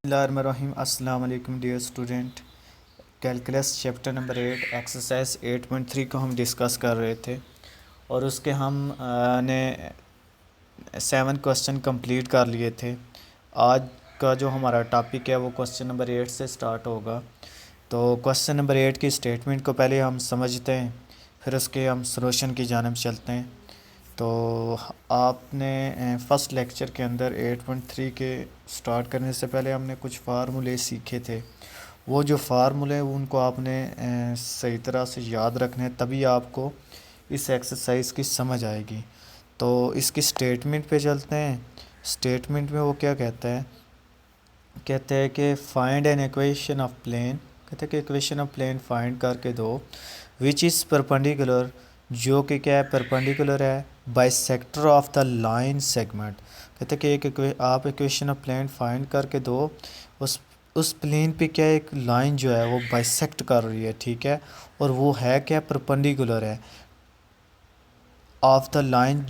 बिस्मिल्लाहिर्रहमानिर्रहीम। अस्सलाम वालेकुम dear student. Calculus chapter number 8 exercise 8.3 को हम डिस्कस कर रहे थे और उसके हम ने 7 क्वेश्चन कंप्लीट कर लिए थे। आज का जो हमारा टॉपिक है वो क्वेश्चन नंबर 8 से स्टार्ट होगा। तो क्वेश्चन नंबर 8 की स्टेटमेंट को पहले हम समझते हैं, फिर उसके हम सलूशन की जानिब चलते हैं। तो आपने फ़र्स्ट लेक्चर के अंदर 8.3 के स्टार्ट करने से पहले हमने कुछ फार्मूले सीखे थे। वो जो फार्मूले हैं उनको आपने सही तरह से याद रखने हैं, तभी आपको इस एक्सरसाइज की समझ आएगी। तो इसकी स्टेटमेंट पे चलते हैं। स्टेटमेंट में वो क्या कहता है, कहते हैं कि find an equation of plane, कहते हैं कि इक्वेशन ऑफ प्लेन फाइंड करके दो विच इज़ परपेंडिकुलर, जो कि क्या है, परपेंडिकुलर है by sector of the line segment. कहते हैं कि आप इक्वेशन ऑफ प्लेन फाइंड करके दो, उस प्लेन पे क्या एक लाइन जो है वो बाइसेक्ट कर रही है, ठीक है, और वो है क्या, परपेंडिकुलर है of the line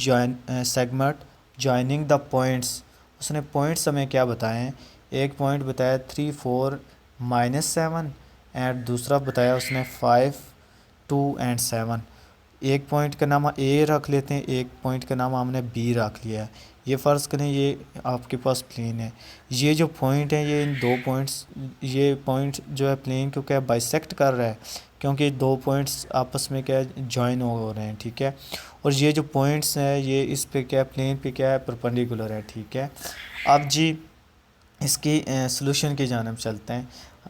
segment joining the points. उसने पॉइंट्स हमें क्या बताए हैं, एक पॉइंट बताया 3 4 -7 एंड दूसरा बताया उसने 5 2 एंड 7। एक पॉइंट का नाम ए रख लेते हैं, एक पॉइंट का नाम हमने बी रख लिया है। ये फ़र्ज़ करें ये आपके पास प्लेन है, ये जो पॉइंट है ये इन दो पॉइंट्स, ये पॉइंट जो है प्लेन को क्या बाइसेक्ट कर रहा है, क्योंकि दो पॉइंट्स आपस में क्या है, जॉइन हो रहे हैं, ठीक है। और ये जो पॉइंट्स हैं ये इस पे क्या है, प्लेन पे क्या है, परपेंडिकुलर है, ठीक है। अब जी इसकी सॉल्यूशन की जानिब चलते हैं।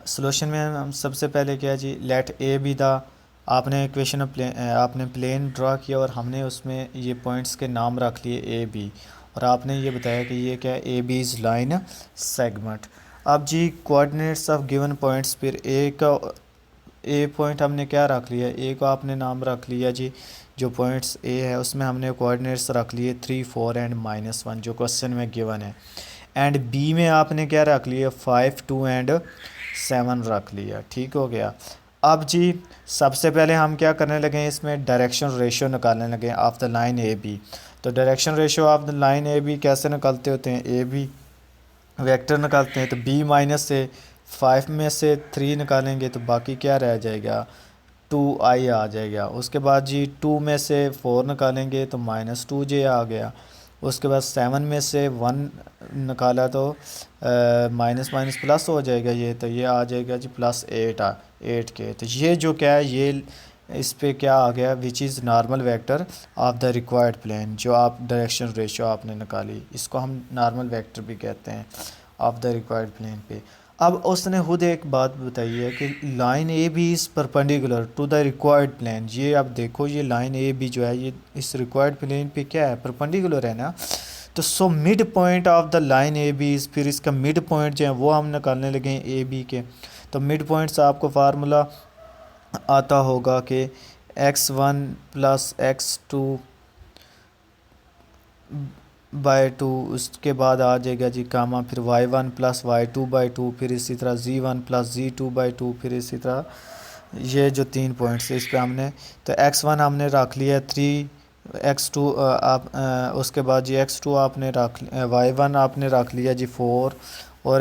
सॉल्यूशन में हम सबसे पहले क्या है जी, लेट ए बी द, आपने इक्वेशन ऑफ प्लेन, आपने प्लेन ड्रा किया और हमने उसमें ये पॉइंट्स के नाम रख लिए ए बी, और आपने ये बताया कि ये क्या है, A B is line segment. अब जी कोऑर्डिनेट्स ऑफ गिवन पॉइंट्स, फिर ए का ए पॉइंट हमने क्या रख लिया, ए को आपने नाम रख लिया जी, जो पॉइंट्स ए है उसमें हमने कोऑर्डिनेट्स रख लिए 3 4 एंड -1 जो क्वेश्चन में गिवन है। एंड बी में आपने क्या रख लिया, 5 2 एंड 7 रख लिया, ठीक हो गया। अब जी सबसे पहले हम क्या करने लगे हैं, इसमें डायरेक्शन रेशियो निकालने लगे हैं of the line A B. तो direction ratio of the line A B कैसे निकालते होते हैं, ए बी वेक्टर निकालते हैं तो बी माइनस से 5 में से 3 निकालेंगे तो बाकी क्या रह जाएगा, 2i आ जाएगा। उसके बाद जी 2 में से 4 निकालेंगे तो -2j आ गया। उसके बाद 7 में से 1 निकाला तो माइनस माइनस प्लस हो जाएगा, ये तो ये आ जाएगा जी +8 के। तो ये जो क्या है, ये इस पे क्या आ गया, which is normal vector of the required plane. जो आप डायरेक्शन रेशियो आपने निकाली, इसको हम नॉर्मल वेक्टर भी कहते हैं ऑफ द रिक्वायर्ड प्लेन पे। अब उसने खुद एक बात बताई है कि line A B is perpendicular to the required plane. ये आप देखो, ये लाइन ए बी जो है ये इस रिक्वायर्ड प्लेन पे क्या है, परपेंडिकुलर है ना। तो so mid point of the line A B is, फिर इसका मिड पॉइंट जो है वो हम निकालने लगे हैं ए बी के। तो मिड पॉइंट्स आपको फार्मूला आता होगा कि x1 + x2 बाई 2, उसके बाद आ जाएगा जी कामा, फिर y1 + y2/2, फिर इसी तरह z1 + z2/2, फिर इसी तरह ये जो 3 पॉइंट्स इस पे हमने, तो x1 हमने रख लिया 3, x2 आप उसके बाद जी x2 आपने रख, y1 आपने रख लिया जी 4, और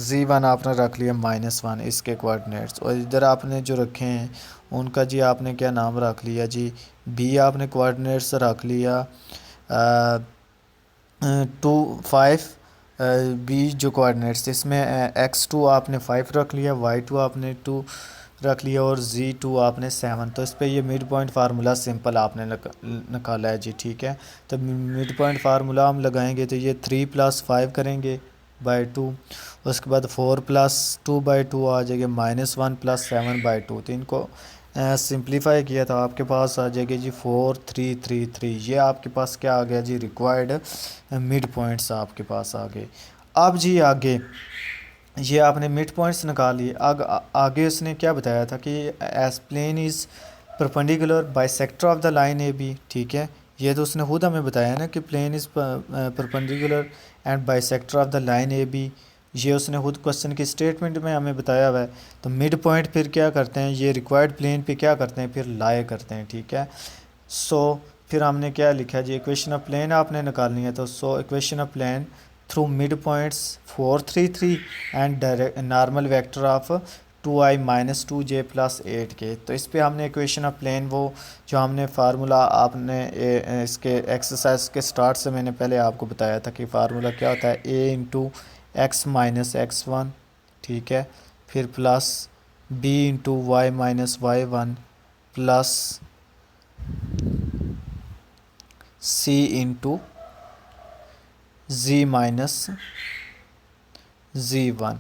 z1 आपने रख लिया -1 इसके कोऑर्डिनेट्स। और इधर आपने जो रखे हैं उनका जी आपने क्या नाम रख लिया जी, b आपने कोऑर्डिनेट्स रख लिया 2 5, बी जो कोऑर्डिनेट्स इसमें x2 आपने 5 रख लिया, y2 आपने 2 रख लिया और z2 आपने 7। तो इस पे ये मिड पॉइंट फार्मूला सिंपल आपने निकाला है जी, ठीक है। तो मिड पॉइंट फार्मूला हम लगाएंगे तो ये 3 + 5 करेंगे बाई 2, उसके बाद 4 + 2/2 आ जाएगा, -1 + 7/2। तो इनको सिंप्लीफाई किया तो आपके पास आ जाएगी जी 4 3 3 3। ये आपके पास क्या आ गया जी, रिक्वायर्ड मिड पॉइंट्स आपके पास आ गए। अब जी आगे ये आपने मिड पॉइंट्स निकाल लिए। आगे उसने क्या बताया था कि S plane is perpendicular bisector of the line A B, ठीक है। ये तो उसने खुद हमें बताया ना कि plane is perpendicular and bisector of the line A B, ये उसने खुद क्वेश्चन की स्टेटमेंट में हमें बताया हुआ है। तो मिड पॉइंट फिर क्या करते हैं, ये रिक्वायर्ड प्लेन पे क्या करते हैं, फिर लाए करते हैं, ठीक है। सो फिर हमने क्या लिखा जी, इक्वेशन ऑफ प्लेन आपने निकालनी है। तो so equation of plane through midpoints 4 3 3 and normal vector of 2i minus 2j plus 8k। तो इस पे हमने इक्वेशन ऑफ प्लेन वो जो हमने फार्मूला आपने इसके एक्सरसाइज के स्टार्ट से मैंने पहले आपको बताया था कि फार्मूला क्या होता है, a into x minus x one, ठीक है, फिर plus b into y minus y one plus c into z minus z1।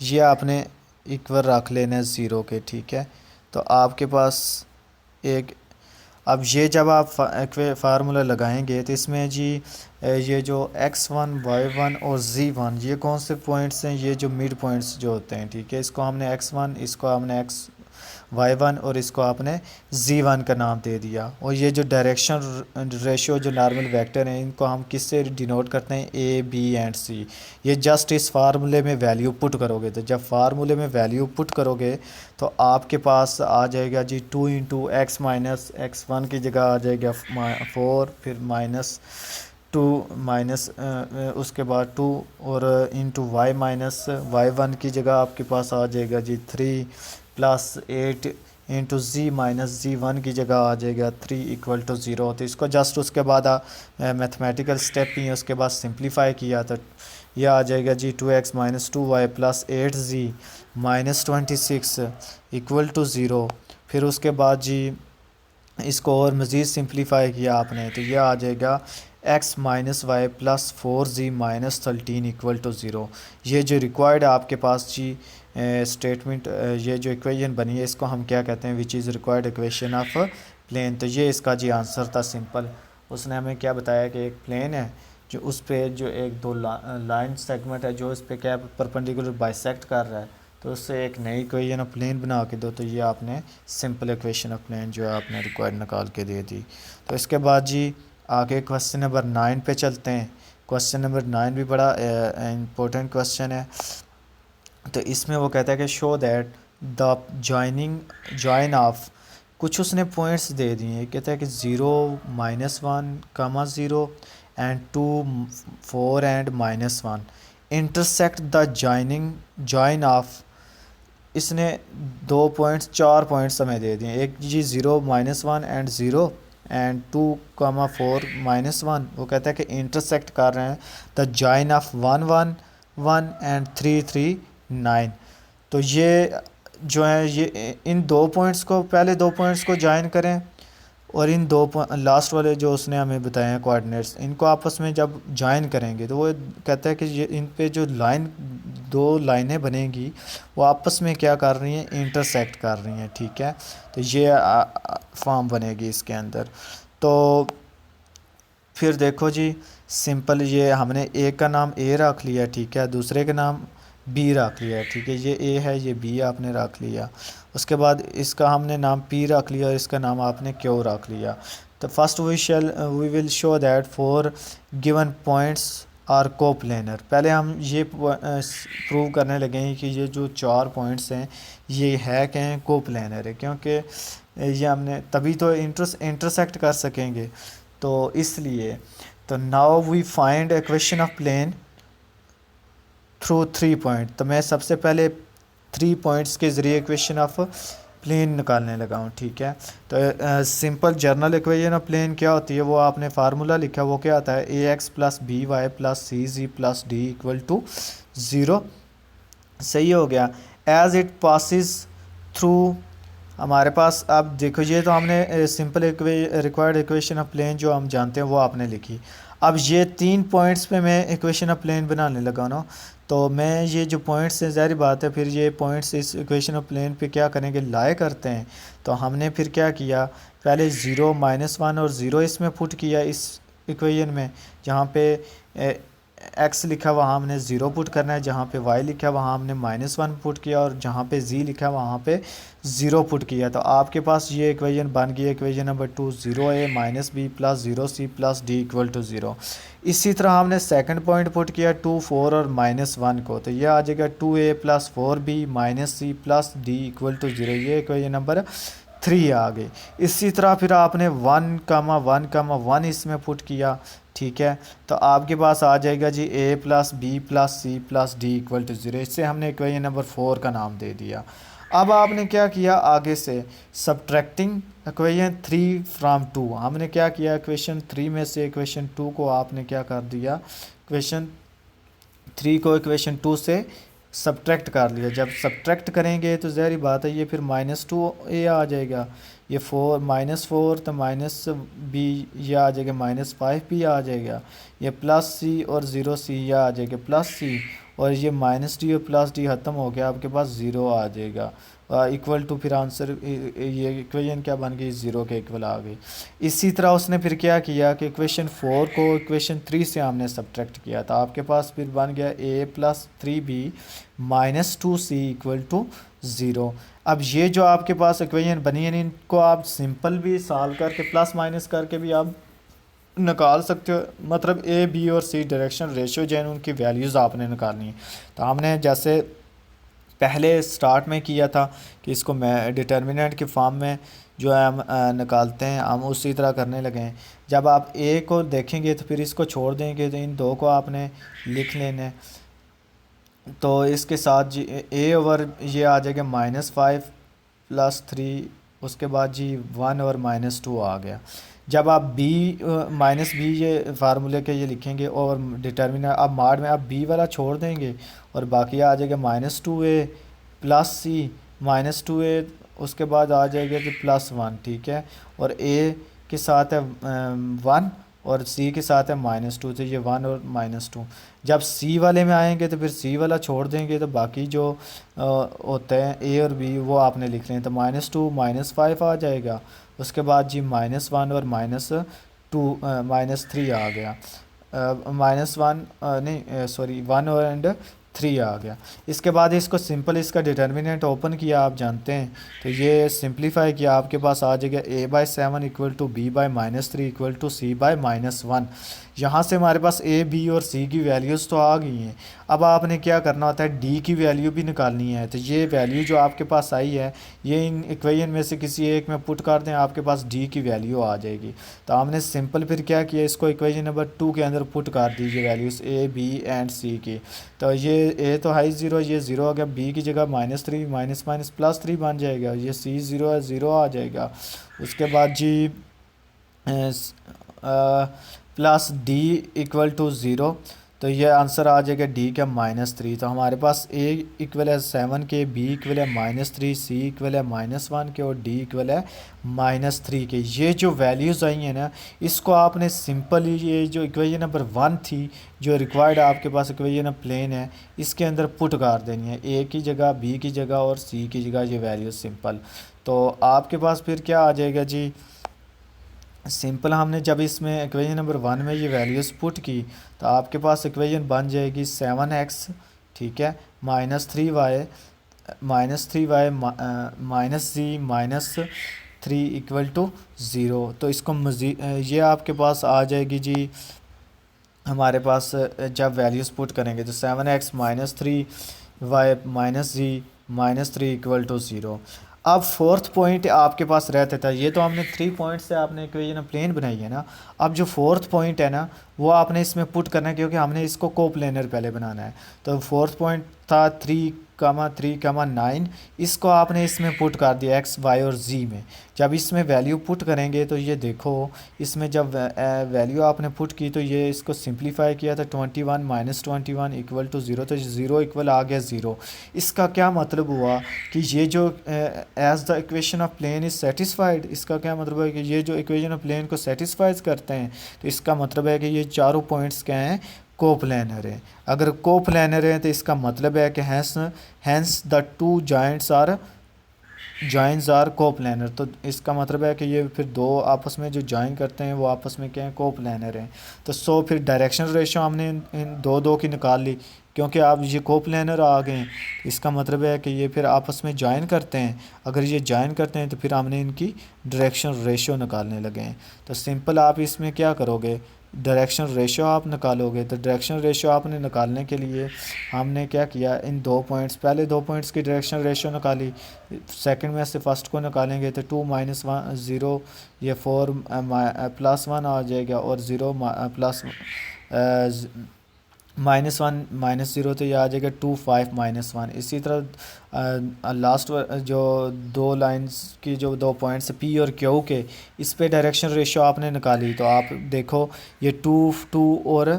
ये आपने इक्वल रख लेना है ज़ीरो के, ठीक है। तो आपके पास एक, अब ये जब आप फार्मूला लगाएंगे तो इसमें जी ये जो x1 y1 और z1 ये कौन से पॉइंट्स हैं, ये जो मिड पॉइंट्स जो होते हैं, ठीक है। इसको हमने x1, इसको हमने y1 और इसको आपने z1 का नाम दे दिया। और ये जो डायरेक्शन रेशियो जो नॉर्मल वेक्टर हैं इनको हम किससे डिनोट करते हैं, a b एंड c। ये जस्ट इस फार्मूले में वैल्यू पुट करोगे, तो जब फार्मूले में वैल्यू पुट करोगे तो आपके पास आ जाएगा जी 2 into x minus x one की जगह आ जाएगा 4, फिर माइनस 2 माइनस उसके बाद 2 और into y minus y one की जगह आपके पास आ जाएगा z 3 plus 8 into z minus z one की जगह आ जाएगा 3 इक्वल टू 0। तो इसको जस्ट उसके बाद मैथमेटिकल स्टेप ही है, उसके बाद सिंप्लीफाई किया तो यह आ जाएगा जी 2x minus 2y plus 8z minus 26 equal to 0। फिर उसके बाद जी इसको और मज़ीद सिंप्लीफाई किया आपने तो यह आ जाएगा x minus y plus 4z minus 13 equal to 0। ये जो रिक्वायर्ड आपके पास जी स्टेटमेंट ये जो इक्वेशन बनी है इसको हम क्या कहते हैं, which is required equation of plane. तो ये इसका जी आंसर था सिंपल। उसने हमें क्या बताया कि एक प्लेन है जो उस पर जो एक दो लाइन सेगमेंट है जो इस पर क्या परपेंडिकुलर बाइसेक्ट कर रहा है, तो उससे एक नई इक्वेशन ऑफ प्लेन बना के दो। तो ये आपने सिंपल इक्वेशन ऑफ प्लेन जो है आपने रिक्वायर्ड निकाल के दे दी। तो इसके बाद जी आगे क्वेश्चन नंबर 9 पे चलते हैं। क्वेश्चन नंबर 9 भी बड़ा इम्पोर्टेंट क्वेश्चन है। तो इसमें वो कहता है कि show that the join of, कुछ उसने पॉइंट्स दे दिए, कहता है कि 0 -1 कमा 0 and 2 4 and -1 intersect the join of. इसने 2 पॉइंट्स 4 पॉइंट्स हमें दे दिए, एक जी 0 -1 एंड 0 एंड 2 4 -1। वो कहता है कि इंटरसेक्ट कर रहे हैं द जॉइन ऑफ 1 1 1 एंड 3 3 9। तो ये जो है ये इन 2 पॉइंट्स को, पहले 2 पॉइंट्स को ज्वाइन करें और इन 2 लास्ट वाले जो उसने हमें बताए हैं कोऑर्डिनेट्स, इनको आपस में जब ज्वाइन करेंगे तो वो कहता है कि ये इन पे जो लाइन 2 लाइनें बनेंगी वो आपस में क्या कर रही हैं, इंटरसेक्ट कर रही हैं, ठीक है। तो ये फॉर्म बनेगी इसके अंदर। तो फिर देखो जी सिंपल, ये हमने एक का नाम ए रख लिया, ठीक है, दूसरे का नाम बी रख लिया, ठीक है, ये ए है ये बी आपने रख लिया। उसके बाद इसका हमने नाम पी रख लिया और इसका नाम आपने क्यू रख लिया। तो first we will show that four given points are coplanar. पहले हम ये प्रूव करने लगे हैं कि ये जो 4 पॉइंट्स हैं ये है क्या हैं, कोप्लेनर है, क्योंकि ये हमने तभी तो इंटरसेक्ट कर सकेंगे, तो इसलिए। तो now we find equation of plane through 3 point. तो मैं सबसे पहले 3 पॉइंट्स के ज़रिए इक्वेशन ऑफ प्लेन निकालने लगा हूँ, ठीक है। तो simple general equation of plane क्या होती है, वो आपने फार्मूला लिखा, वो क्या आता है, ax plus B Y plus C ji plus D equal to 0। सही हो गया। एज इट पासिस थ्रू, हमारे पास अब देखो ये तो हमने simple required equation of plane जो हम जानते हैं वो आपने लिखी। अब ये 3 पॉइंट्स पे मैं इक्वेशन ऑफ प्लेन बनाने लगा ना, तो मैं ये जो पॉइंट्स हैं ज़ाहिर बात है फिर ये पॉइंट्स इस इक्वेशन ऑफ प्लेन पे क्या करेंगे, लाए करते हैं। तो हमने फिर क्या किया, पहले 0 -1 और 0 इसमें पुट किया इस इक्वेशन में, जहाँ पे x लिखा वहाँ हमने 0 पुट करना है, जहाँ पे y लिखा वहाँ हमने -1 पुट किया और जहाँ पे z लिखा वहाँ पे 0 पुट किया। तो आपके पास ये इक्वेशन बन गई, equation number 2 0a minus b plus 0c plus D equal to 0। इसी तरह हमने सेकंड पॉइंट पुट किया 2 4 और -1 को, तो ये आ जाएगा 2a plus 4b minus c plus D equal to 0। ये इक्वेशन नंबर 3 आ गई। इसी तरह फिर आपने 1,1,1 इसमें पुट किया, ठीक है, तो आपके पास आ जाएगा जी a plus b plus c plus D equal to 0। इससे हमने इक्वेशन नंबर 4 का नाम दे दिया। अब आपने क्या किया, आगे से सब्ट्रैक्टिंग इक्वेशन 3 फ्राम 2, हमने क्या किया, इक्वेशन 3 में से इक्वेशन 2 को आपने क्या कर दिया, इक्वेशन 3 को इक्वेशन 2 से सब्ट्रैक्ट कर लिया। जब सब्ट्रैक्ट करेंगे तो ज़ाहिर बात है ये फिर -2a आ जाएगा, ये -4 तो -b ये आ जाएगा, -5b आ जाएगा, ये +c और 0c ये आ जाएगा +c, और ये -d और +d ख़त्म हो गया, आपके पास 0 आ जाएगा इक्वल टू, फिर आंसर ये इक्वेशन क्या बन गई, 0 के इक्वल आ गई। इसी तरह उसने फिर क्या किया कि इक्वेशन 4 को इक्वेशन 3 से हमने सब्ट्रैक्ट किया, तो आपके पास फिर बन गया a plus 3b minus 2c equal to 0। अब ये जो आपके पास इक्वेशन बनी है, इनको आप सिंपल भी सॉल्व करके प्लस माइनस करके भी आप निकाल सकते हो, मतलब a b और c डायरेक्शन रेशियो जो है उनकी वैल्यूज़ आपने निकालनी है। तो हमने जैसे पहले स्टार्ट में किया था कि इसको मैं डिटर्मिनेंट के फॉर्म में जो है हम निकालते हैं, हम उसी तरह करने लगे हैं। जब आप a को देखेंगे तो फिर इसको छोड़ देंगे, तो इन दो को आपने लिख लेना है, तो इसके साथ जी a ओवर ये आ जाएगा -5 + 3, उसके बाद जी 1 और -2 आ गया। जब आप b -b ये फार्मूले के ये लिखेंगे और डिटर्मिनेंट अब माड में आप b वाला छोड़ देंगे और बाकी आ जाएगा -2a + c -2a, उसके बाद आ जाएगा कि +1, ठीक है, और a के साथ है 1 और c के साथ है -2, तो ये 1 और -2। जब c वाले में आएंगे तो फिर c वाला छोड़ देंगे, तो बाकी जो होते हैं a और b वो आपने लिख रहे हैं, तो -2 -5 आ जाएगा, उसके बाद जी -1 और -3 आ गया, -1 नहीं सॉरी 1 और एंड 3 आ गया। इसके बाद इसको सिंपल इसका डिटर्मिनेंट ओपन किया, आप जानते हैं, तो ये सिंप्लीफाई किया, आपके पास आ जाएगा a/7 equal to b/-3 equal to c/-1। यहाँ से हमारे पास a b और c की वैल्यूज़ तो आ गई हैं। अब आपने क्या करना होता है, d की वैल्यू भी निकालनी है, तो ये वैल्यू जो आपके पास आई है ये इन इक्वेशन में से किसी एक में पुट कर दें, आपके पास d की वैल्यू आ जाएगी। तो हमने सिंपल फिर क्या किया, इसको इक्वेशन नंबर 2 के अंदर पुट कर दीजिए values a b and c की। तो ये a तो है 0, ये 0 आ गया, b की जगह -3 +3 बन जाएगा, ये c 0 है 0 आ जाएगा। उसके बाद जी प्लस डी इक्वल टू 0, तो ये आंसर आ जाएगा डी का -3। तो हमारे पास a इक्वल है 7 के, b इक्वल है -3, c इक्वल है -1 के और d इक्वल है -3 के। ये जो वैल्यूज़ आई हैं ना, इसको आपने सिंपल ये जो इक्वेशन नंबर 1 थी जो रिक्वायर्ड आपके पास इक्वेशन प्लेन है, इसके अंदर पुट कर देनी है, a की जगह b की जगह और c की जगह ये वैल्यूज़ सिंपल। तो आपके पास फिर क्या आ जाएगा जी, सिंपल हमने जब इसमें इक्वेशन नंबर 1 में ये वैल्यूज़ पुट की तो आपके पास इक्वेशन बन जाएगी 7x, ठीक है, -3y -z -3 इक्वल टू 0। तो इसको मज़ीद ये आपके पास आ जाएगी जी, हमारे पास जब वैल्यूज़ पुट करेंगे तो 7x -3y -z -3 equal to 0। अब फोर्थ पॉइंट आपके पास रहता था, ये तो हमने 3 पॉइंट से आपने इक्वेशन प्लेन बनाई है ना, अब जो फोर्थ पॉइंट है ना वो आपने इसमें पुट करना है, क्योंकि हमने इसको कोप्लेनर पहले बनाना है। तो फोर्थ पॉइंट था 3,3,9, इसको आपने इसमें पुट कर दिया x y और z में। जब इसमें वैल्यू पुट करेंगे तो ये देखो, इसमें जब वैल्यू आपने पुट की तो ये इसको सिंप्लीफाई किया था 21 -21 इक्वल टू 0, तो 0 इक्वल आ गया 0। इसका क्या मतलब हुआ कि ये जो as the equation of plane is satisfied, इसका क्या मतलब है कि ये जो इक्वेशन ऑफ प्लेन को सेटिस्फाइज करते हैं, तो इसका मतलब है कि ये चारों पॉइंट्स क्या हैं, कोप्लेनर है। अगर कोप्लेनर है तो इसका मतलब है कि hence the two joints are coplanar. तो इसका मतलब है कि ये फिर दो आपस में जो जॉइन करते हैं वो आपस में क्या है, कोप्लेनर हैं। तो फिर डायरेक्शन रेशो हमने इन दो की निकाल ली, क्योंकि आप ये कोप्लेनर आ गए हैं, इसका मतलब है कि ये फिर आपस में जॉइन करते हैं। अगर ये जॉइन करते हैं तो फिर हमने इनकी डायरेक्शन रेशो निकालने लगे हैं। तो सिंपल आप इसमें क्या करोगे, डायरेक्शन रेशियो आप निकालोगे। तो डायरेक्शन रेशियो आपने निकालने के लिए हमने क्या किया, इन दो पॉइंट्स, पहले दो पॉइंट्स की डायरेक्शन रेशियो निकाली, सेकंड में से फर्स्ट को निकालेंगे तो 2 माइनस 1 ज़ीरो, ये 4 प्लस 1 आ जाएगा, और 0 प्लस -1 -0, तो ये आ जाएगा 2 5 -1। इसी तरह लास्ट जो दो लाइंस की जो दो पॉइंट्स पी और क्यू के, इस पे डायरेक्शन रेशियो आपने निकाली, तो आप देखो ये 2 2 और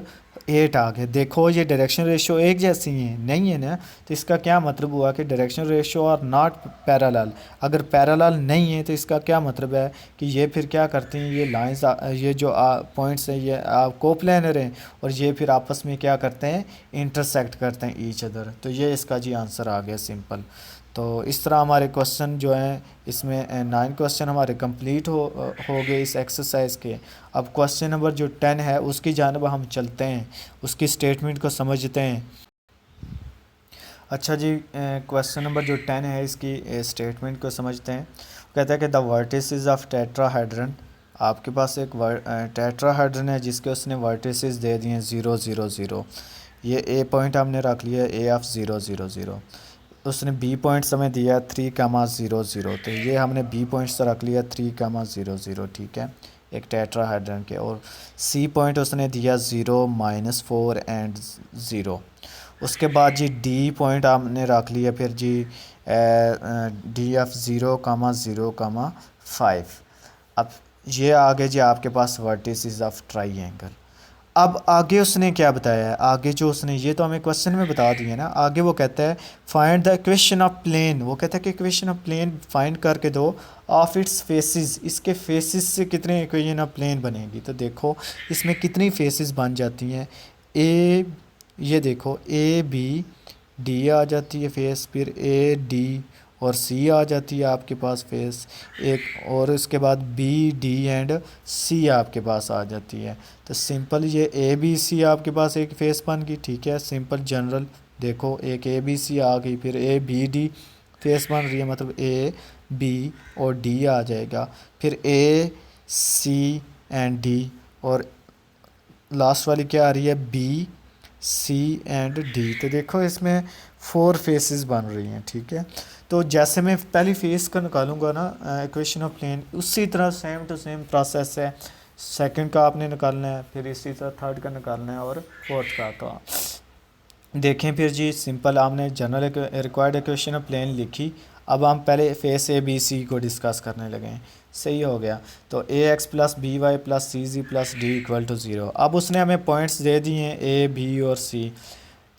8 आ गए। देखो ये डायरेक्शन रेशियो एक जैसी हैं, नहीं है ना, तो इसका क्या मतलब हुआ कि direction ratio are not parallel. अगर पैरेलल नहीं है तो इसका क्या मतलब है कि ये फिर क्या करती हैं, ये लाइंस, ये जो पॉइंट्स हैं, ये कोप्लानर हैं, और ये फिर आपस में क्या करते हैं, इंटरसेक्ट करते हैं ईच अदर। तो ये इसका जी आंसर आ गया सिंपल। तो इस तरह हमारे क्वेश्चन जो हैं, इसमें 9 क्वेश्चन हमारे कंप्लीट हो गए इस एक्सरसाइज के। अब क्वेश्चन नंबर जो 10 है उसकी जानिब हम चलते हैं, उसकी स्टेटमेंट को समझते हैं। अच्छा जी, क्वेश्चन नंबर जो 10 है इसकी स्टेटमेंट को समझते हैं। कहता है कि द वर्टिसेस ऑफ टेट्राहेड्रन, आपके पास एक टेट्राहेड्रन है जिसके उसने वर्टिसेस दे दिए 0 0 0। ये ए पॉइंट हमने रख लिया ए ऑफ 0 0 0। उसने बी पॉइंट्स हमें दिया 3, 0 0, तो ये हमने बी पॉइंट्स रख लिया 3, 0 0, ठीक है, एक टेट्राहेड्रन के। और सी पॉइंट उसने दिया 0 -4 एंड 0। उसके बाद जी डी पॉइंट हमने रख लिया फिर जी डी ऑफ 0, 0, 5। अब ये आ गए जी आपके पास वर्टिसेस ऑफ ट्राइंगल। अब आगे उसने क्या बताया है, आगे जो उसने, ये तो हमें क्वेश्चन में बता दिया ना, आगे वो कहता है find the equation of plane. वो कहता है कि इक्वेशन ऑफ प्लेन फाइंड करके दो ऑफ इट्स फेसिस, इसके फेसिस से कितने इक्वेशन ऑफ प्लेन बनेगी। तो देखो इसमें कितनी फेसिस बन जाती हैं, ए, ये देखो ए बी डी आ जाती है फेस, फिर ए डी और सी आ जाती है आपके पास फेस एक, और उसके बाद बी डी एंड सी आपके पास आ जाती है। तो सिंपल ये ए बी सी आपके पास एक फेस बन गई, ठीक है, सिंपल जनरल। देखो एक ए बी सी आ गई, फिर ए बी डी फेस बन रही है, मतलब ए बी और डी आ जाएगा, फिर ए सी एंड डी, और लास्ट वाली क्या आ रही है, बी सी एंड डी। तो देखो इसमें 4 फेसेस बन रही हैं, ठीक है। तो जैसे मैं पहली फेस का निकालूंगा ना इक्वेशन ऑफ प्लेन, उसी तरह सेम टू सेम प्रोसेस है। सेकंड का आपने निकालना है, फिर इसी तरह थर्ड का निकालना है, और फोर्थ का। तो देखें फिर जी, सिंपल आपने general required equation of plane लिखी। अब हम पहले फेस ए बी सी को डिस्कस करने लगे हैं, सही हो गया। तो A X plus B Y plus C ji plus D equal to 0। अब उसने हमें पॉइंट्स दे दिए हैं ए बी और सी।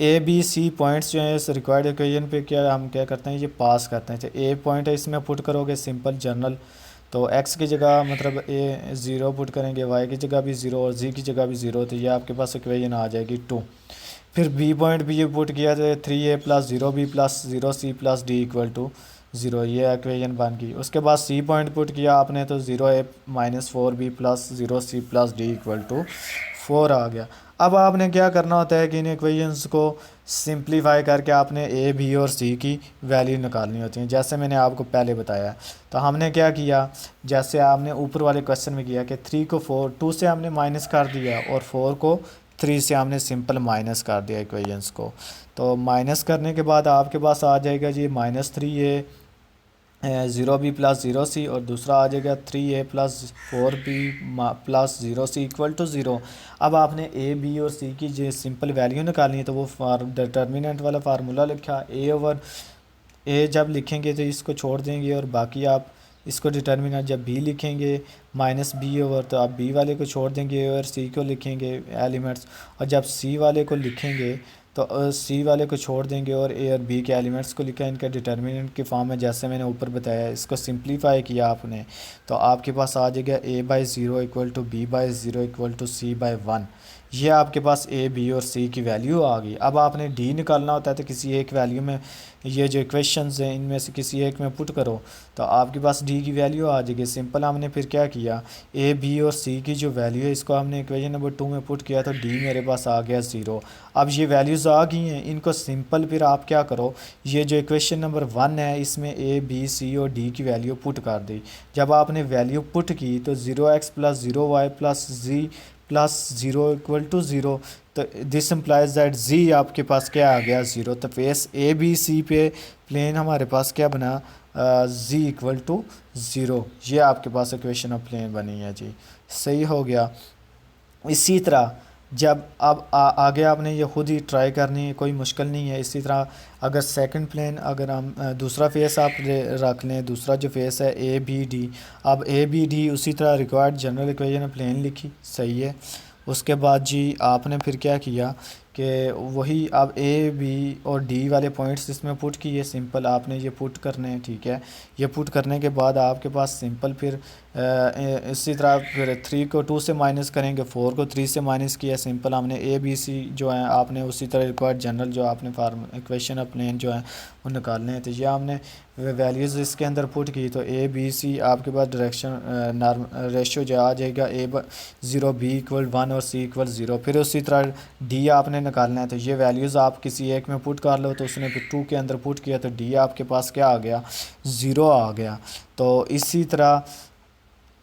ए बी सी पॉइंट्स जो हैं इस रिक्वायर्ड इक्वेशन पे क्या हम क्या करते हैं, ये पास करते हैं। तो ए पॉइंट है, इसमें पुट करोगे सिंपल जनरल, तो एक्स की जगह मतलब ए 0 पुट करेंगे, वाई की जगह भी 0 और जी की जगह भी 0, तो ये आपके पास इक्वेशन आ जाएगी 2। फिर बी पॉइंट भी ये पुट किया तो 3a plus 0b plus 0c plus D equal to 0, ये इक्वेशन बन गई। उसके बाद सी पॉइंट पुट किया आपने तो 0a minus 4b plus 0c plus D equal to 4 आ गया। अब आपने क्या करना होता है कि इन इक्वेशंस को सिंप्लीफाई करके आपने ए बी और सी की वैल्यू निकालनी होती है, जैसे मैंने आपको पहले बताया। तो हमने क्या किया, जैसे आपने ऊपर वाले क्वेश्चन में किया कि 3 को 2 से हमने माइनस कर दिया, और 4 को 3 से हमने सिंपल माइनस कर दिया इक्वेशंस को। तो माइनस करने के बाद आपके पास आ जाएगा जी -3a 0b प्लस 0c, और दूसरा आ जाएगा 3a plus 4b plus 0c equal to 0। अब आपने ए बी और सी की जो सिंपल वैल्यू निकालनी है, तो वो डिटर्मिनेंट वाला फार्मूला लिखा, ए ओवर ए जब लिखेंगे तो इसको छोड़ देंगे, और बाकी आप इसको डिटर्मिनेंट जब बी लिखेंगे माइनस बी ओवर, तो आप बी वाले को छोड़ देंगे और सी को लिखेंगे एलिमेंट्स, और जब सी वाले को लिखेंगे तो सी वाले को छोड़ देंगे और ए और बी के एलिमेंट्स को लिखा, इनका डिटर्मिनेंट के फॉर्म में, जैसे मैंने ऊपर बताया। इसको सिंप्लीफाई किया आपने तो आपके पास आ जाएगा a/0 equal to b/0 equal to c/1। ये आपके पास ए बी और सी की वैल्यू आ गई। अब आपने डी निकालना होता है, तो किसी एक वैल्यू में, ये जो इक्वेशंस हैं इनमें से किसी एक में पुट करो, तो आपके पास डी की वैल्यू आ जाएगी। सिंपल हमने फिर क्या किया, ए बी और सी की जो वैल्यू है इसको हमने इक्वेशन नंबर 2 में पुट किया, तो डी मेरे पास आ गया 0। अब ये वैल्यूज़ आ गई हैं, इनको सिंपल फिर आप क्या करो, ये जो इक्वेशन नंबर 1 है इसमें ए बी सी और डी की वैल्यू पुट कर दी। जब आपने वैल्यू पुट की तो 0x plus 0y plus z plus zero equal to zero, तो दिस इम्प्लाइज दैट जी आपके पास क्या आ गया, ज़ीरो। तो फेस ए बी सी पे प्लेन हमारे पास क्या बना, जी इक्वल टू ज़ीरो। ये आपके पास इक्वेशन ऑफ प्लेन बनी है जी, सही हो गया। इसी तरह जब अब आगे आपने ये खुद ही ट्राई करनी है, कोई मुश्किल नहीं है। इसी तरह अगर सेकंड प्लेन, अगर हम दूसरा फेस आप रख लें, दूसरा जो फेस है ए बी डी, अब ए बी डी उसी तरह रिक्वायर्ड जनरल इक्वेशन प्लेन लिखी, सही है। उसके बाद जी आपने फिर क्या किया कि वही अब ए बी और डी वाले पॉइंट्स इसमें पुट किए, सिंपल आपने ये पुट करने हैं, ठीक है। ये पुट करने के बाद आपके पास सिंपल फिर इसी तरह फिर 3 को 2 से माइनस करेंगे, 4 को 3 से माइनस किया, सिंपल हमने ए बी सी जो है आपने उसी तरह रिक्वायर्ड जनरल जो आपने फार्म इक्वेशन ऑफ प्लेन जो है वो निकालने हैं। तो ये हमने वैल्यूज़ इसके अंदर पुट की, तो ए बी सी आपके पास डायरेक्शन नॉर्म रेशो जो आ जाएगा ए 0 बी इक्वल 1 और सी इक्वल 0। फिर उसी तरह डी आपने निकालना है, तो ये वैल्यूज़ आप किसी एक में पुट कर लो, तो उसने फिर 2 के अंदर पुट किया, तो डी आपके पास क्या आ गया, 0 आ गया। तो इसी तरह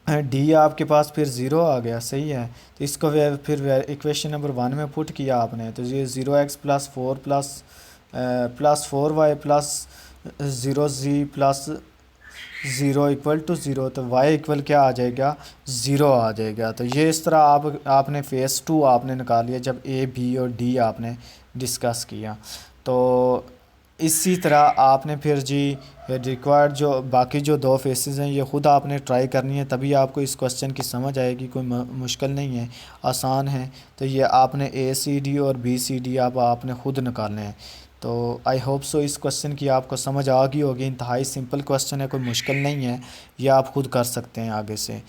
डी आपके पास फिर ज़ीरो आ गया, सही है। तो इसको फिर इक्वेशन नंबर 1 में पुट किया आपने, तो ये 0x plus 4 plus 4y plus 0z plus 0 equal to 0, तो y इक्वल क्या आ जाएगा, 0 आ जाएगा। तो ये इस तरह आपने फेस 2 आपने निकाल लिया जब ए बी और डी आपने डिस्कस किया। तो इसी तरह आपने फिर जी रिक्वायर्ड जो बाकी जो 2 फेसेस हैं ये ख़ुद आपने ट्राई करनी है, तभी आपको इस क्वेश्चन की समझ आएगी। कोई मुश्किल नहीं है, आसान है। तो ये आपने ए सी डी और बी सी डी आपने ख़ुद निकालने हैं। तो आई होप सो इस क्वेश्चन की आपको समझ आ गई होगी। इंतहाई सिंपल क्वेश्चन है, कोई मुश्किल नहीं है, ये आप खुद कर सकते हैं आगे से।